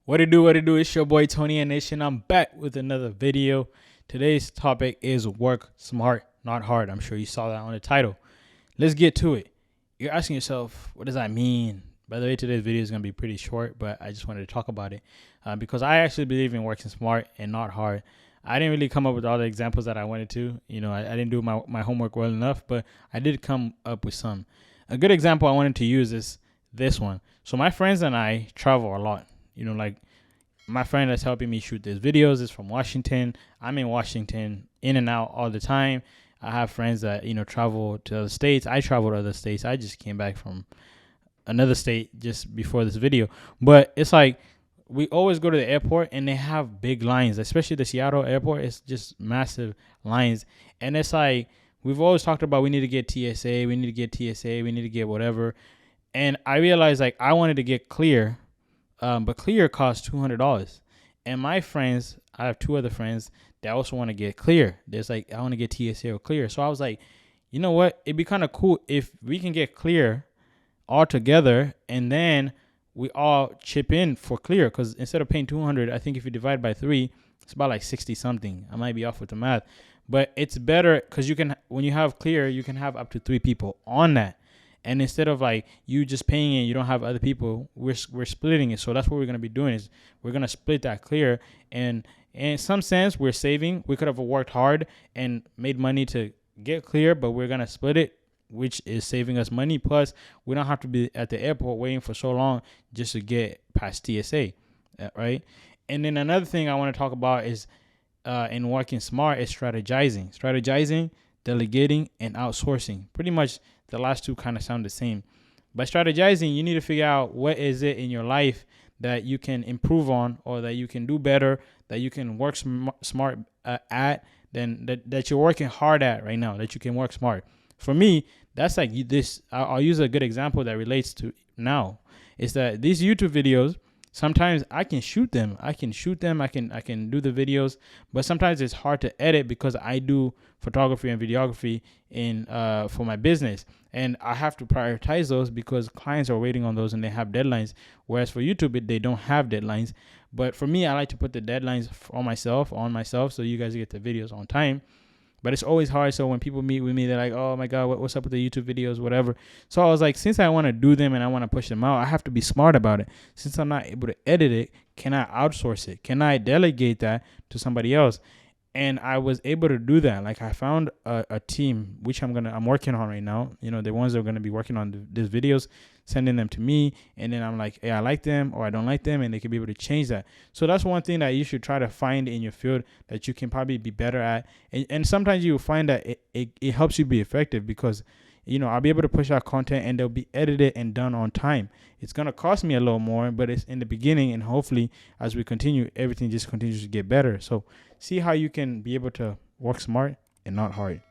What it do, what it do? It's your boy Tony Anation. I'm back with another video. Today's topic is work smart, not hard. I'm sure you saw that on the title. Let's get to it. You're asking yourself, what does that mean? By the way, today's video is going to be pretty short, but I just wanted to talk about it because I actually believe in working smart and not hard. I didn't really come up with all the examples that I wanted to. I didn't do my homework well enough, but I did come up with some. A good example I wanted to use is this one. So my friends and I travel a lot. Like my friend that's helping me shoot these videos is from Washington. I'm in Washington, in and out all the time. I have friends that travel to other states. I travel to other states. I just came back from another state just before this video, but it's like we always go to the airport and they have big lines, especially the Seattle airport. It's just massive lines, and it's like we've always talked about we need to get TSA, we need to get TSA, we need to get whatever. And I realized like I wanted to get clear, but clear costs $200. And my friends, I have two other friends that also want to get clear. There's like I want to get TSA or clear. So I was like, you know what? It'd be kind of cool if we can get clear all together, and then we all chip in for clear. Because instead of paying 200, I think if you divide by three, it's about like 60 something. I might be off with the math, but it's better because you can, when you have clear, you can have up to three people on that. And instead of like you just paying it, you don't have other people. We're splitting it. So that's what we're gonna be doing is we're gonna split that clear. And in some sense, we're saving. We could have worked hard and made money to get clear, but we're gonna split it, which is saving us money. Plus, we don't have to be at the airport waiting for so long just to get past TSA, right? And then another thing I want to talk about is in working smart is strategizing, delegating, and outsourcing. Pretty much the last two kind of sound the same. By strategizing, you need to figure out what is it in your life that you can improve on, or that you can do better, that you can work smart at, that you're working hard at right now, that you can work smart. For me, that's like this. I'll use a good example that relates to now. Is that these YouTube videos, sometimes I can shoot them. I can do the videos, but sometimes it's hard to edit because I do photography and videography in for my business, and I have to prioritize those because clients are waiting on those and they have deadlines. Whereas for YouTube, they don't have deadlines. But for me, I like to put the deadlines on myself, so you guys get the videos on time. But it's always hard. So when people meet with me, they're like, oh my God, what's up with the YouTube videos, whatever. So I was like, since I want to do them and I want to push them out, I have to be smart about it. Since I'm not able to edit it, can I outsource it? Can I delegate that to somebody else? And I was able to do that. Like I found a team, which I'm working on right now. The ones that are going to be working on these videos, sending them to me. And then I'm like, hey, I like them or I don't like them. And they can be able to change that. So that's one thing that you should try to find in your field that you can probably be better at. And sometimes you'll find that it helps you be effective because, I'll be able to push out content and they'll be edited and done on time. It's going to cost me a little more, but it's in the beginning. And hopefully as we continue, everything just continues to get better. So see how you can be able to work smart and not hard.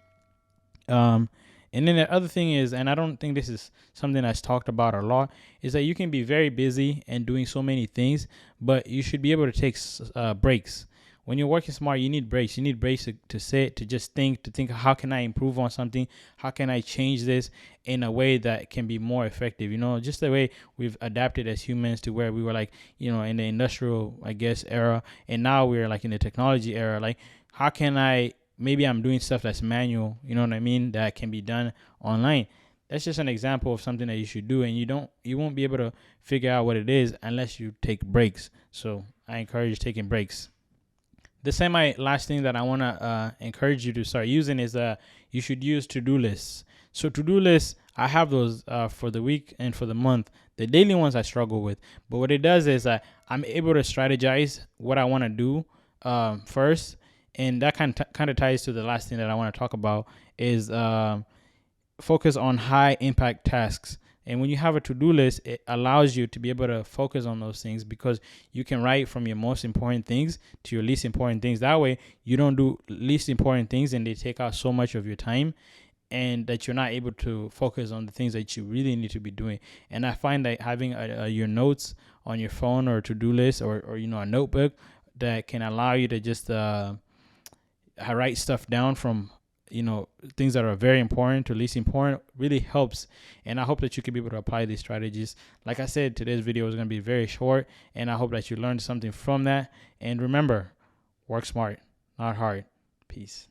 And then the other thing is, and I don't think this is something that's talked about a lot, is that you can be very busy and doing so many things, but you should be able to take breaks. When you're working smart, you need breaks. You need breaks to sit, to just think, how can I improve on something? How can I change this in a way that can be more effective? Just the way we've adapted as humans to where we were like, in the industrial, I guess, era. And now we're like in the technology era. Like, how can maybe I'm doing stuff that's manual, you know what I mean? That can be done online. That's just an example of something that you should do. And you won't be able to figure out what it is unless you take breaks. So I encourage taking breaks. The semi last thing that I want to encourage you to start using is you should use to-do lists. So to-do lists, I have those for the week and for the month. The daily ones I struggle with. But what it does is I'm able to strategize what I want to do first. And that kind of ties to the last thing that I want to talk about is focus on high impact tasks. And when you have a to-do list, it allows you to be able to focus on those things because you can write from your most important things to your least important things. That way, you don't do least important things and they take out so much of your time and that you're not able to focus on the things that you really need to be doing. And I find that having your notes on your phone or to-do list or a notebook that can allow you to just write stuff down from things that are very important to least important really helps. And I hope that you can be able to apply these strategies. Like I said, today's video is going to be very short, and I hope that you learned something from that. And remember, work smart, not hard. Peace.